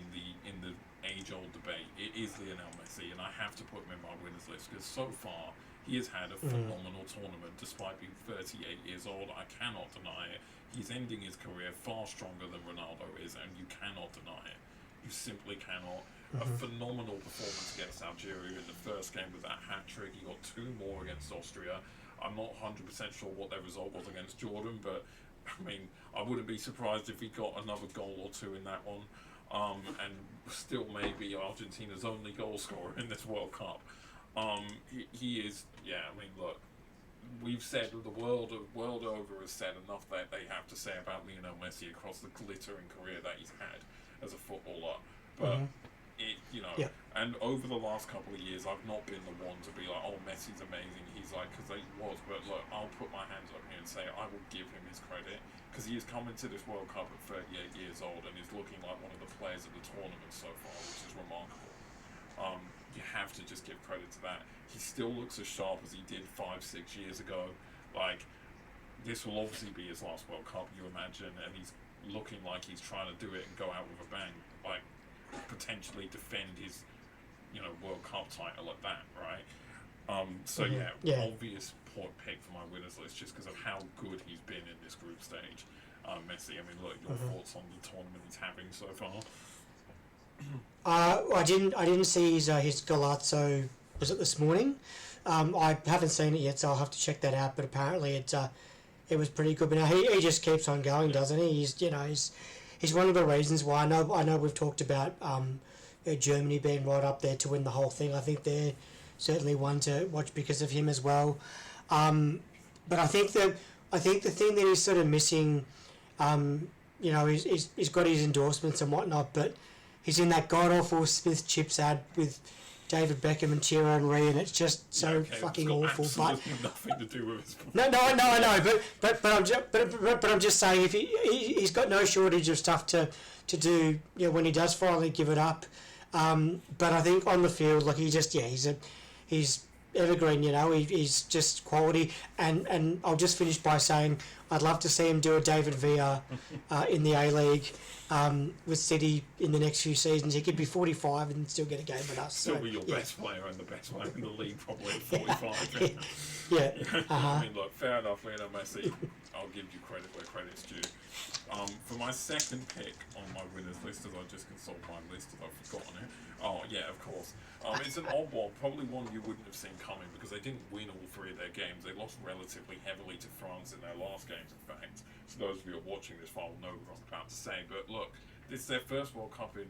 the age-old debate. It is Lionel Messi, and I have to put him in my winners list because so far he has had a phenomenal tournament despite being 38 years old. I cannot deny it. He's ending his career far stronger than Ronaldo is, and you cannot deny it. You simply cannot. A phenomenal performance against Algeria in the first game with that hat-trick. He got 2 more against Austria. I'm not 100% sure what their result was against Jordan, but I mean, I wouldn't be surprised if he got another goal or 2 in that one. And still maybe Argentina's only goal scorer in this World Cup. He is, I mean, look, we've said, the world over has said enough that they have to say about Lionel Messi across the glittering career that he's had as a footballer. But and over the last couple of years, I've not been the one to be like, oh, Messi's amazing. He's like, because he was. But look, I'll put my hands up here and say I will give him his credit because he has come into this World Cup at 38 years old and is looking like one of the players of the tournament so far, which is remarkable. You have to just give credit to that. He still looks as sharp as he did 5-6 years ago. Like, this will obviously be his last World Cup, you imagine, and he's looking like he's trying to do it and go out with a bang. Like, potentially defend his, World Cup title at that, right? Obvious pick for my winners list just because of how good he's been in this group stage. Messi, I mean, look, your thoughts on the tournament he's having so far? I didn't see his Galazzo, was it this morning? I haven't seen it yet, so I'll have to check that out. But apparently it was pretty good. But now he just keeps on going, doesn't he? He's one of the reasons why I know we've talked about Germany being right up there to win the whole thing. I think they're certainly one to watch because of him as well. But I think the thing that he's sort of missing, he's got his endorsements and whatnot, but he's in that god awful Smith Chips ad with David Beckham and Thierry Henry, and it's just so fucking awful. But nothing to do with his no, I know, but I'm just saying if he's got no shortage of stuff to do, when he does finally give it up. But I think on the field, like he's evergreen. He's just quality. And I'll just finish by saying I'd love to see him do a David Villa in the A-League. With City in the next few seasons, he could be 45 and still get a game with us. Still be your best player and the best player in the league, probably at 45. I mean, look, fair enough, Lionel Messi. I'll give you credit where credit's due. For my second pick on my winners list, as I just consulted my list, as I've forgotten it. Oh yeah, of course. It's an odd one, probably one you wouldn't have seen coming because they didn't win all 3 of their games. They lost relatively heavily to France in their last games, in fact. So those of you who are watching this file know what I'm about to say. But look, this is their first World Cup in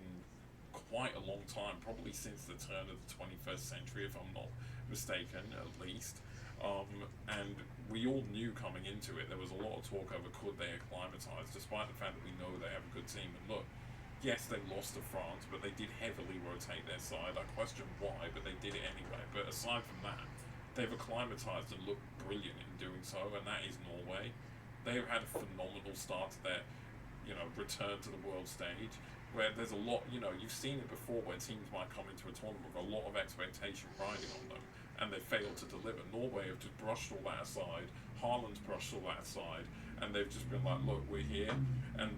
quite a long time, probably since the turn of the 21st century, if I'm not mistaken, at least. And we all knew coming into it, there was a lot of talk over could they acclimatise, despite the fact that we know they have a good team. And look, yes, they lost to France, but they did heavily rotate their side. I question why, but they did it anyway. But aside from that, they've acclimatised and looked brilliant in doing so, and that is Norway. They've had a phenomenal start to their, return to the world stage, where there's a lot, you've seen it before where teams might come into a tournament with a lot of expectation riding on them, and they fail to deliver. Norway have just brushed all that aside. Haaland's brushed all that aside, and they've just been like, look, we're here, and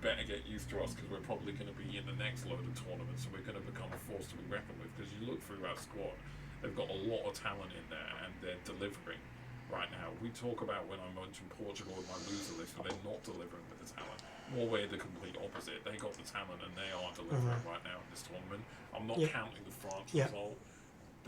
better get used to us because we're probably going to be in the next load of tournaments, and we're going to become a force to be reckoned with. Because you look through our squad, they've got a lot of talent in there, and they're delivering right now. We talk about when I mentioned Portugal in my loser list, but they're not delivering with the talent. Norway are the complete opposite. They got the talent, and they are delivering right now in this tournament. I'm not counting the France result.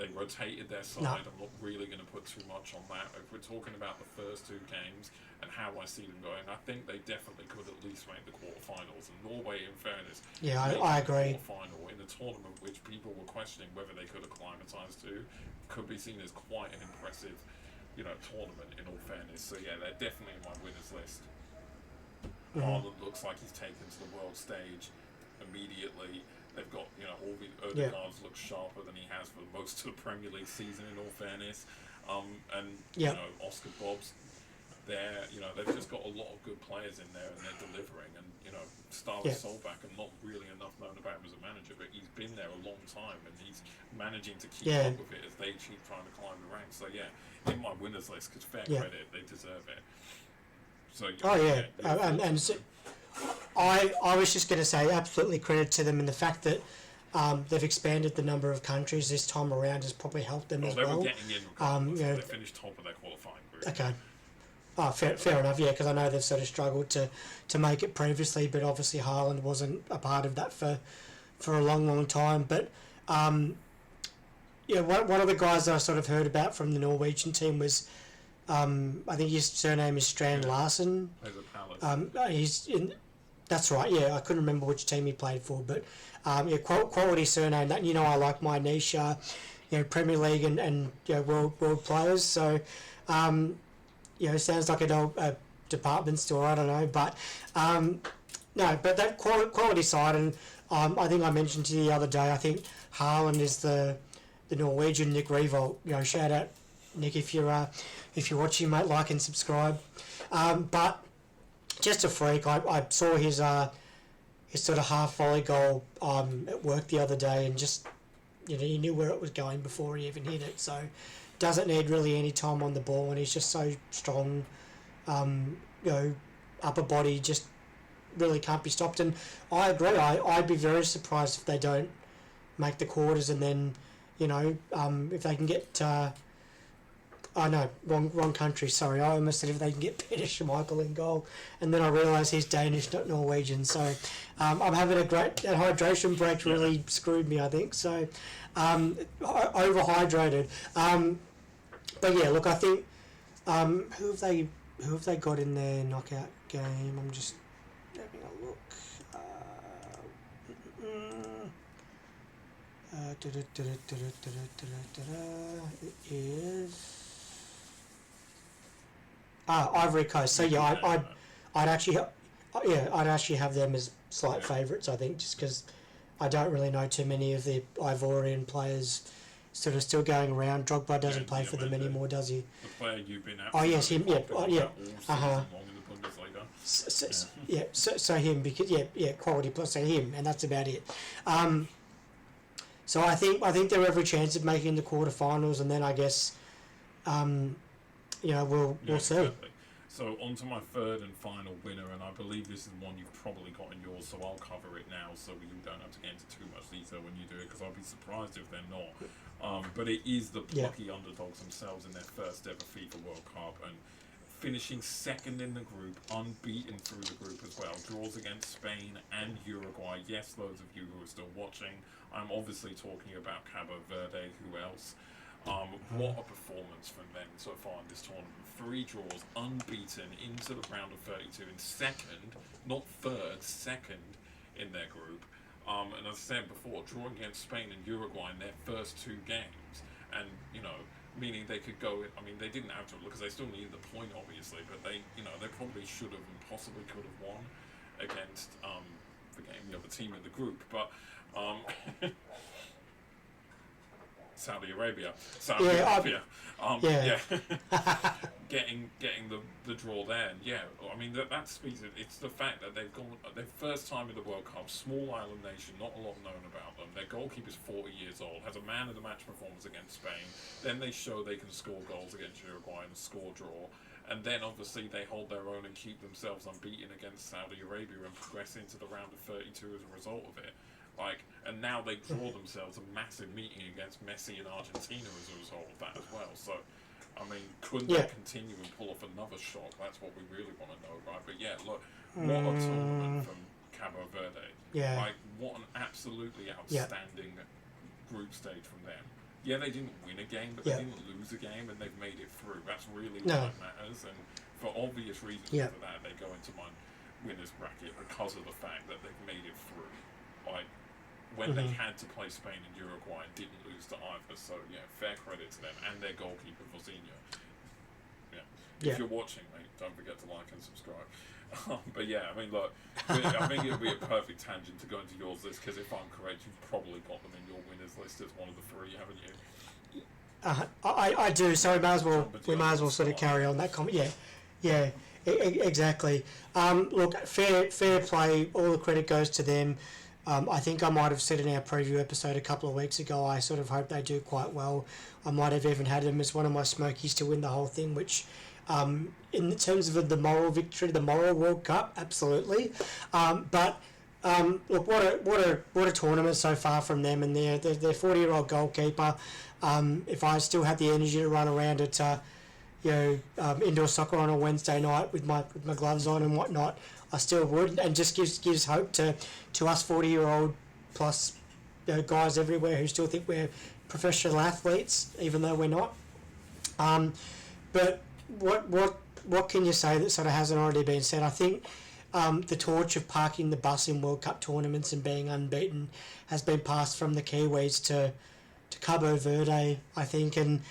They rotated their side. No. I'm not really going to put too much on that. If we're talking about the first 2 games and how I see them going, I think they definitely could at least make the quarterfinals. And Norway, in fairness, I agree. Quarterfinal in a tournament which people were questioning whether they could acclimatise to, could be seen as quite an impressive tournament. In all fairness, so yeah, they're definitely in my winners list. Mhm. Haaland looks like he's taken to the world stage immediately. They've got, all the Yeah. Odegaard's look sharper than he has for most of the Premier League season. In all fairness, and Yeah. Oscar Bob's there. They've just got a lot of good players in there, and they're delivering. And Starless Yeah. Solback, I'm not really enough known about him as a manager, but he's been there a long time, and he's managing to keep Yeah. up with it as they keep trying to climb the ranks. So yeah, in my winners list, because fair Yeah. credit, they deserve it. So Oh yeah, yeah, and so, I was just going to say absolutely credit to them, and the fact that they've expanded the number of countries this time around has probably helped them as they well. were getting in regardless. You know, They finished top of their qualifying group. Okay. Oh, fair enough, yeah, because I know they've sort of struggled to make it previously, but obviously Haaland wasn't a part of that for a long time. But, one of the guys that I sort of heard about from the Norwegian team was, I think his surname is Strand Larsen. Plays at Palace. He's in, that's right, yeah, I couldn't remember which team he played for, but quality surname. That, I like my niche, Premier League and world players, so... sounds like a department store, I don't know, but no, but that quality side, and I think I mentioned to you the other day, I think Haaland is the Norwegian Nick Revolt. Shout out Nick if you're watching, mate, like and subscribe. But just a freak. I saw his sort of half volley goal at work the other day, and just he knew where it was going before he even hit it. So doesn't need really any time on the ball, and he's just so strong. Upper body just really can't be stopped. And I agree. I'd be very surprised if they don't make the quarters, and then if they can get. Oh no, wrong country. Sorry, I almost said if they can get Peter Schmeichel in goal, and then I realised he's Danish, not Norwegian. So I'm having that hydration break really screwed me, I think. So overhydrated. But yeah, look, I think who have they got in their knockout game? I'm just having a look. It is Ivory Coast. So yeah, I'd actually have them as slight favourites. I think just because I don't really know too many of the Ivorian players. Sort of still going around. Drogba doesn't play for them anymore, does he? The player you've been at. Oh yes, him. Yeah, yeah. So him, because quality plus, so him, and that's about it. So I think they're every chance of making the quarterfinals, and then I guess, we'll see. Exactly. So on to my third and final winner, and I believe this is one you've probably got in yours, so I'll cover it now, so you don't have to get into too much detail when you do it, because I'll be surprised if they're not. But it is the plucky underdogs themselves in their first ever FIFA World Cup, and finishing second in the group, unbeaten through the group as well. Draws against Spain and Uruguay. Yes, those of you who are still watching, I'm obviously talking about Cabo Verde. Who else? What a performance from them so far in this tournament. 3 draws, unbeaten into the round of 32 in second, not third, second in their group. And as I said before, drawing against Spain and Uruguay in their first 2 games, and meaning they could go. I mean, they didn't have to, because they still needed the point, obviously, but they probably should have and possibly could have won against the other team in the group, but Saudi Arabia. Getting the draw there, and I mean that speaks. It's the fact that they've gone. Their first time in the World Cup, small island nation, not a lot known about them. Their goalkeeper's 40 years old, has a man of the match performance against Spain. Then they show they can score goals against Uruguay and score draw. And then obviously they hold their own and keep themselves unbeaten against Saudi Arabia and progress into the round of 32 as a result of it. And now they draw themselves a massive meeting against Messi and Argentina as a result of that as well. So, I mean, couldn't they continue and pull off another shock? That's what we really want to know, right? But look, what a tournament from Cabo Verde. Yeah. What an absolutely outstanding group stage from them. Yeah, they didn't win a game, but they didn't lose a game, and they've made it through. That's really what matters. And for obvious reasons for that, they go into my winners bracket because of the fact that they've made it through. When they had to play Spain and Uruguay and didn't lose to either. So, fair credit to them. And their goalkeeper, Vozinha. If you're watching, mate, don't forget to like and subscribe. But yeah, I mean, look, I think it'll be a perfect tangent to go into yours list, because if I'm correct, you've probably got them in your winners list as one of the three, haven't you? I do. So we may as well sort of carry on that comment. Yeah, exactly. Look, fair play. All the credit goes to them. I think I might have said in our preview episode a couple of weeks ago, I sort of hope they do quite well. I might have even had them as one of my smokies to win the whole thing, which, in terms of the moral victory, the moral World Cup, absolutely. But look, what a tournament so far from them, and their 40-year-old goalkeeper. If I still had the energy to run around at indoor soccer on a Wednesday night with my gloves on and whatnot, I still would, and just gives hope to us 40-year-old plus guys everywhere who still think we're professional athletes, even though we're not. But what can you say that sort of hasn't already been said? I think the torch of parking the bus in World Cup tournaments and being unbeaten has been passed from the Kiwis to Cabo Verde, I think, and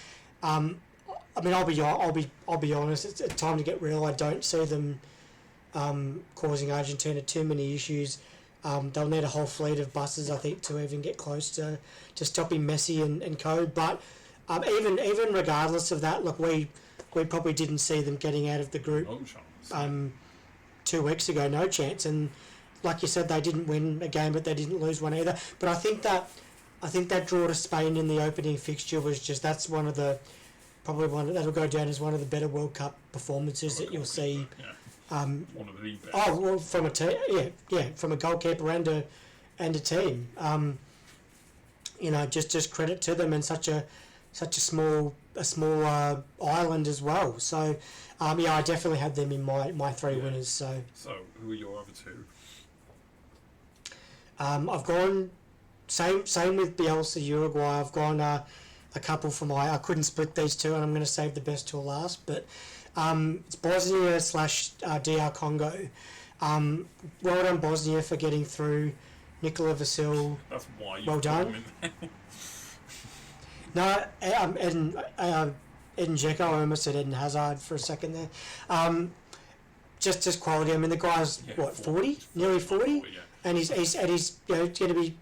I mean, I'll be honest. It's time to get real. I don't see them causing Argentina too many issues. They'll need a whole fleet of buses, I think, to even get close to stopping Messi and co. But even regardless of that, look, we probably didn't see them getting out of the group 2 weeks ago. No chance. And like you said, they didn't win a game, but they didn't lose one either. But I think that draw to Spain in the opening fixture was just, that's probably one that'll go down as one of the better World Cup performances that you'll see. One of the best. Oh well, from a team, from a goalkeeper and a team. Just credit to them, and such a small island as well. So, I definitely had them in my three winners. So who are your other two? I've gone same with Bielsa Uruguay. I've gone a couple for I couldn't split these two, and I'm going to save the best till last, but. It's Bosnia / DR Congo. Well done, Bosnia, for getting through. Nikola Vasil. That's why you well done. No, Eden Dzeko. I almost said Eden Hazard for a second there. Just quality. I mean, the guy's 40, nearly 40, yeah. and he's going to be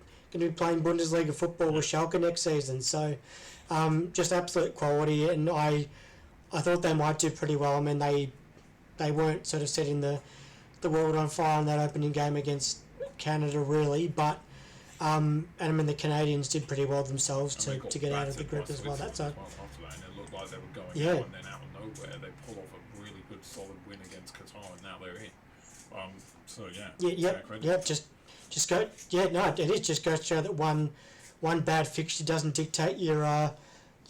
playing Bundesliga football with Schalke next season. So, just absolute quality, and I thought they might do pretty well. I mean, they weren't sort of setting the world on fire in that opening game against Canada, really, but and I mean the Canadians did pretty well themselves to get out of the group as well. That's and it looked like they were going out, and then out of nowhere they pulled off a really good, solid win against Qatar, and now they're in. Just go. It is just goes to show that one bad fixture doesn't dictate your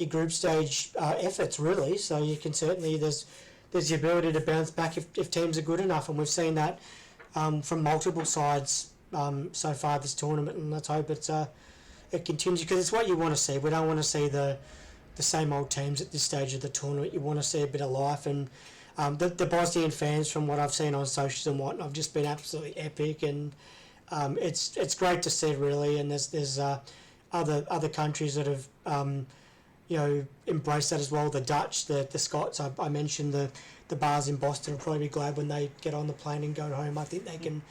group stage efforts, really. So you can certainly there's the ability to bounce back if teams are good enough, and we've seen that from multiple sides so far this tournament, and let's hope it continues, because it's what you want to see. We don't want to see the same old teams at this stage of the tournament. You want to see a bit of life, and the Bosnian fans, from what I've seen on socials and whatnot, have just been absolutely epic, and it's great to see, really. And there's other countries that have embrace that as well. The Dutch, the Scots. I mentioned the bars in Boston will probably be glad when they get on the plane and go home. I think they can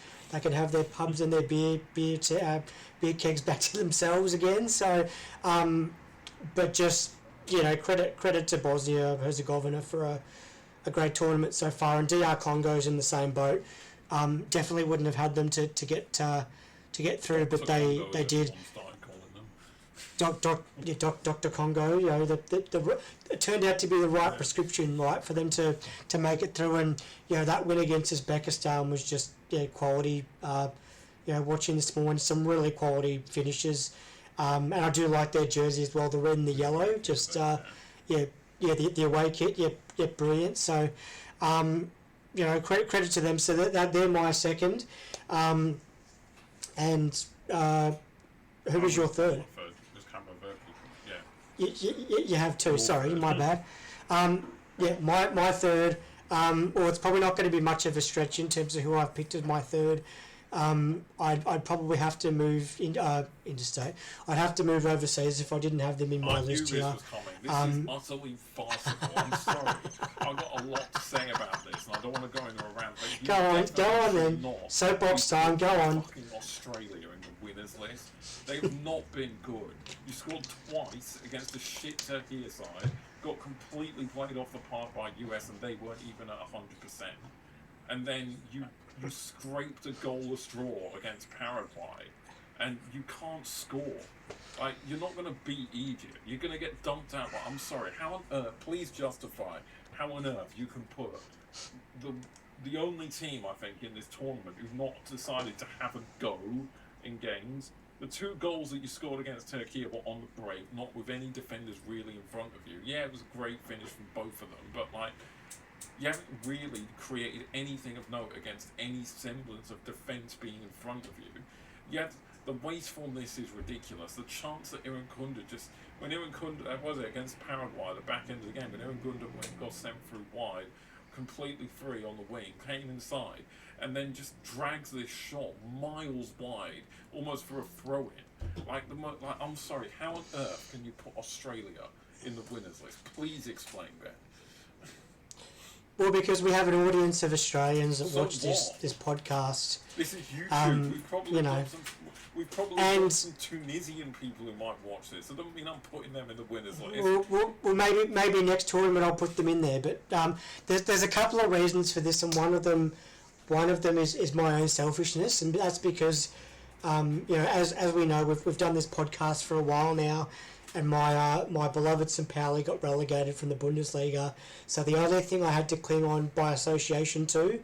have their pubs and their beer kegs back to themselves again. So, but just credit to Bosnia Herzegovina for a great tournament so far, and DR Congo's in the same boat. Definitely wouldn't have had them to get through, but they did. Dr. Congo, it turned out to be the right prescription, right, for them to make it through, and that win against Uzbekistan was just quality. Watching this morning, some really quality finishes, and I do like their jersey as well, the red and the yellow. Just the away kit, brilliant. So, credit to them. So that they're my second, and who was your third? You have two. Sorry, my bad. My third. Well, it's probably not going to be much of a stretch in terms of who I've picked as my third. I'd probably have to move interstate. I'd have to move overseas if I didn't have them in my list here. I knew this was coming. This is utterly farcical. I'm sorry. I've got a lot to say about this, and I don't want to go into a rant. But go on then. Soapbox time, go on. Fucking Australia in the winners list. They've not been good. You scored twice against a shit Turkey side, got completely played off the park by US, and they weren't even at 100%. And then you scraped a goalless draw against Paraguay, and you can't score. Like, you're not going to beat Egypt. You're going to get dumped out. But I'm sorry. How on earth? Please justify how on earth you can put the only team I think in this tournament who've not decided to have a go in games. The 2 goals that you scored against Turkey were on the break, not with any defenders really in front of you. Yeah, it was a great finish from both of them, but like, you haven't really created anything of note against any semblance of defence being in front of you. Yet the wastefulness is ridiculous. The chance that when Iran Kunda was it against Paraguay, the back end of the game, when Iran Kunda got sent through wide, completely free on the wing, came inside, and then just drags this shot miles wide, almost for a throw-in. Like I'm sorry, how on earth can you put Australia in the winners list? Please explain, Ben. Well, because we have an audience of Australians that watch this podcast. This is YouTube. We've probably got some Tunisian people who might watch this. I don't mean I'm putting them in the winners list. Well, maybe next tournament I'll put them in there. But there's a couple of reasons for this, and one of them is my own selfishness, and that's because as we know, we've done this podcast for a while now. And my beloved St. Pauli got relegated from the Bundesliga. So the only thing I had to cling on by association to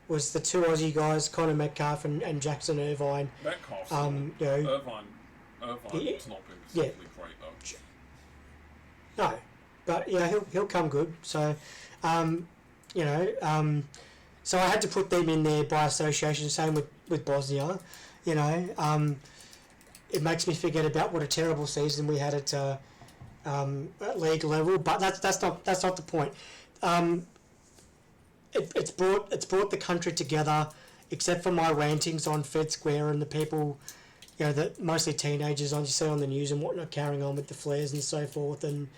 was the 2 Aussie guys, Connor Metcalf and Jackson Irvine. Metcalf's Irvine has not been particularly great though. No, but he'll come good. So, so I had to put them in there by association. Same with Bosnia. It makes me forget about what a terrible season we had at league level, but that's not the point. It's brought the country together, except for my rantings on Fed Square and the people, that mostly teenagers you see on the news and whatnot, carrying on with the flares and so forth. And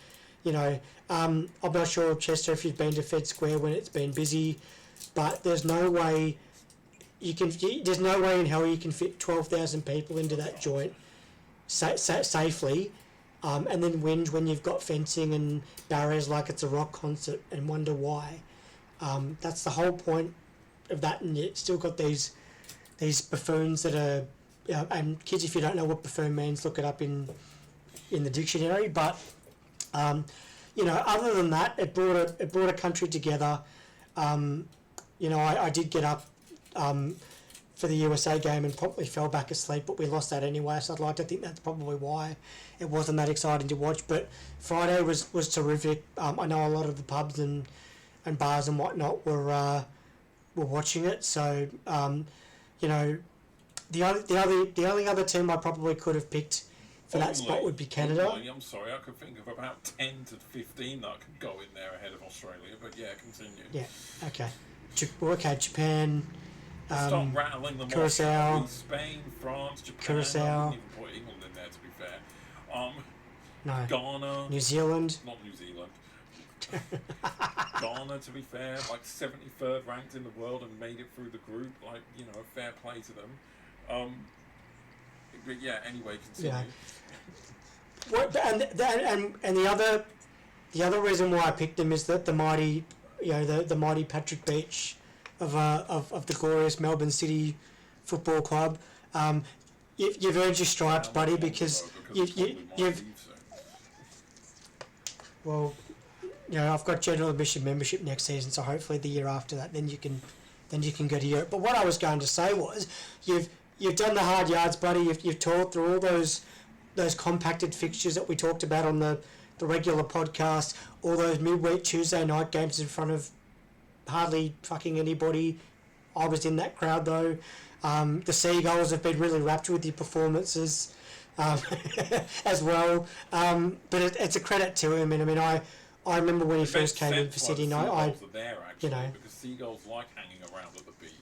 I'm not sure, Chester, if you've been to Fed Square when it's been busy, but there's no way in hell you can fit 12,000 people into that joint safely, and then whinge when you've got fencing and barriers like it's a rock concert and wonder why. That's the whole point of that, and you still got these buffoons that are, and kids, if you don't know what buffoon means, look it up in the dictionary. But other than that, it brought a country together. I did get up for the USA game and promptly fell back asleep, but we lost that anyway, so I'd like to think that's probably why it wasn't that exciting to watch. But Friday was terrific. I know a lot of the pubs and bars and whatnot were watching it, so the only other team I probably could have picked for that spot would be Canada. I'm sorry, I could think of about 10 to 15 that could go in there ahead of Australia, but yeah, continue. Yeah, okay. Japan, stop rattling them Curacao, off. Spain, France, Japan. Curacao. I wouldn't even put England in there, to be fair. No. Ghana. New Zealand. Not New Zealand. Ghana, to be fair, like 73rd ranked in the world and made it through the group. Like, fair play to them. But yeah, anyway, continue. Yeah. And the other reason why I picked them is that the mighty Patrick Beach of the glorious Melbourne City Football Club. You've earned your stripes, buddy, because you've. Well, I've got general admission membership next season, so hopefully the year after that, then you can go to Europe. But what I was going to say was, you've done the hard yards, buddy. You've toiled through all those compacted fixtures that we talked about on the regular podcast, all those midweek Tuesday night games in front of hardly fucking anybody. I was in that crowd though. The Seagulls have been really rapt with your performances as well. But it's a credit to him, and I remember when he first came in for City. Because Seagulls like hanging around at the beach.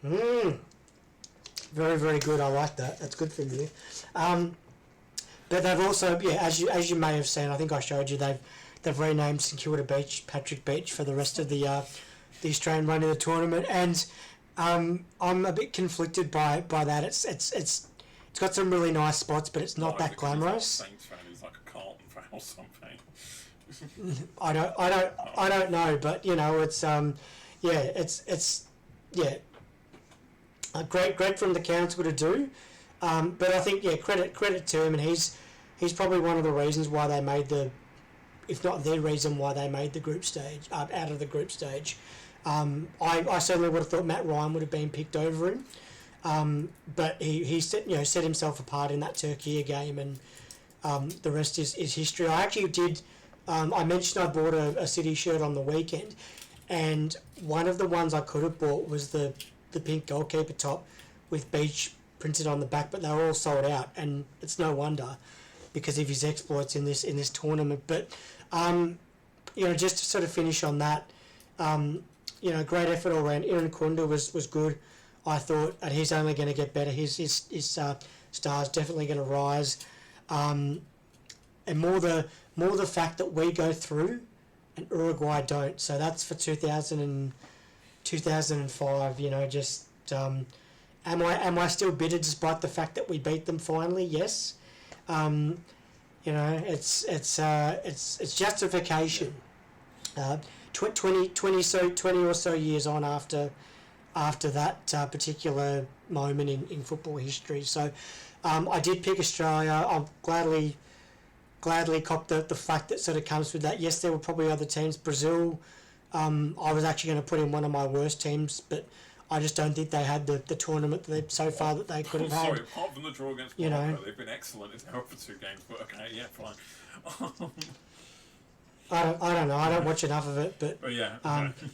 Very, very good. I like that. That's good from you. But they've also, as you may have seen, I think I showed you, they've renamed St Kilda Beach Patrick Beach for the rest of the Australian run of the tournament, and I'm a bit conflicted by that. It's got some really nice spots, but it's not that glamorous. Saints fan is like a Carlton fan or something. I don't know, but it's great from the council to do, but I think credit to him, and he's probably one of the reasons why they made if not the reason why they made the group stage, out of the group stage. I certainly would have thought Matt Ryan would have been picked over him, but he set himself apart in that Turkey game, and the rest is history. I actually did. I mentioned I bought a City shirt on the weekend, and one of the ones I could have bought was the pink goalkeeper top with Beach printed on the back, but they were all sold out, and it's no wonder because of his exploits in this tournament. But just to sort of finish on that, great effort all around. Iran Kunda was good, I thought, and he's only going to get better. His star's definitely going to rise, and more the fact that we go through and Uruguay don't. So that's for 2005. Just am I still bitter despite the fact that we beat them finally? Yes. It's justification. 20 or so years on after that particular moment in football history. So I did pick Australia. I'll gladly cop the fact that sort of comes with that. Yes, there were probably other teams. Brazil, I was actually going to put in one of my worst teams, but I just don't think they had the tournament so far that they could have had. Sorry, apart from the draw against Morocco, they've been excellent in there for 2 games, but okay, yeah, fine. I don't know. I don't watch enough of it, but yeah,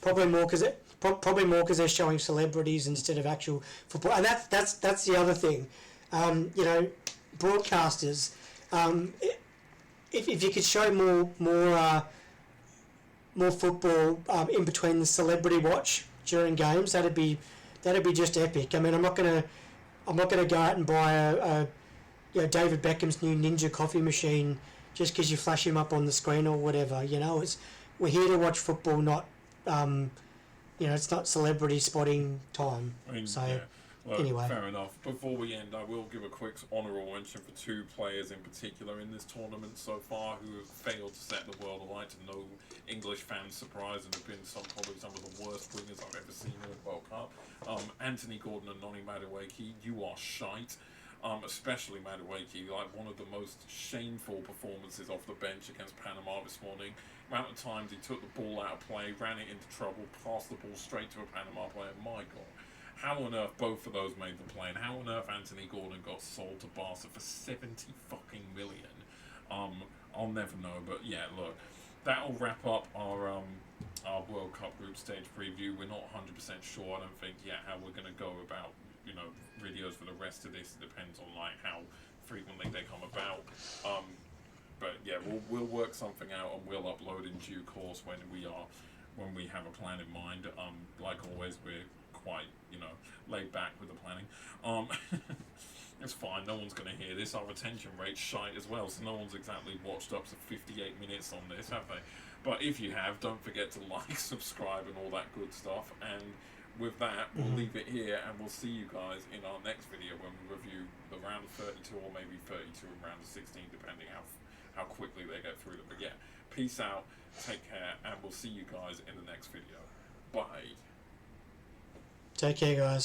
probably more because they're showing celebrities instead of actual football, and that's the other thing. Broadcasters, if you could show more football in between the celebrity watch during games, that'd be just epic. I mean, I'm not gonna go out and buy a David Beckham's new Ninja coffee machine just because you flash him up on the screen or whatever. We're here to watch football, not it's not celebrity spotting time. Anyway, fair enough. Before we end, I will give a quick honourable mention for 2 players in particular in this tournament so far who have failed to set the world alight, to no English fans' surprise, and have been probably some of the worst wingers I've ever seen in the World Cup. Anthony Gordon and Noni Madueke, you are shite. Especially Madueke, like one of the most shameful performances off the bench against Panama this morning. Amount of times he took the ball out of play, ran it into trouble, passed the ball straight to a Panama player. My God. How on earth both of those made the play, and how on earth Anthony Gordon got sold to Barca for 70 fucking million? I'll never know, but yeah, look, that'll wrap up our World Cup group stage preview. We're not 100% sure, I don't think, yet how we're going to go about, videos for the rest of this. It depends on how frequently they come about. But yeah, we'll work something out, and we'll upload in due course when we have a plan in mind. Like always, we're quite laid back with the planning. It's fine, no one's going to hear this. Our retention rate's shite as well, so no one's exactly watched up to 58 minutes on this, have they? But if you have, don't forget to like, subscribe, and all that good stuff. And with that, we'll leave it here, and we'll see you guys in our next video when we review the round of 32 or maybe 32 and round of 16, depending how quickly they get through them. But yeah, peace out, take care, and we'll see you guys in the next video. Bye. Take care, guys.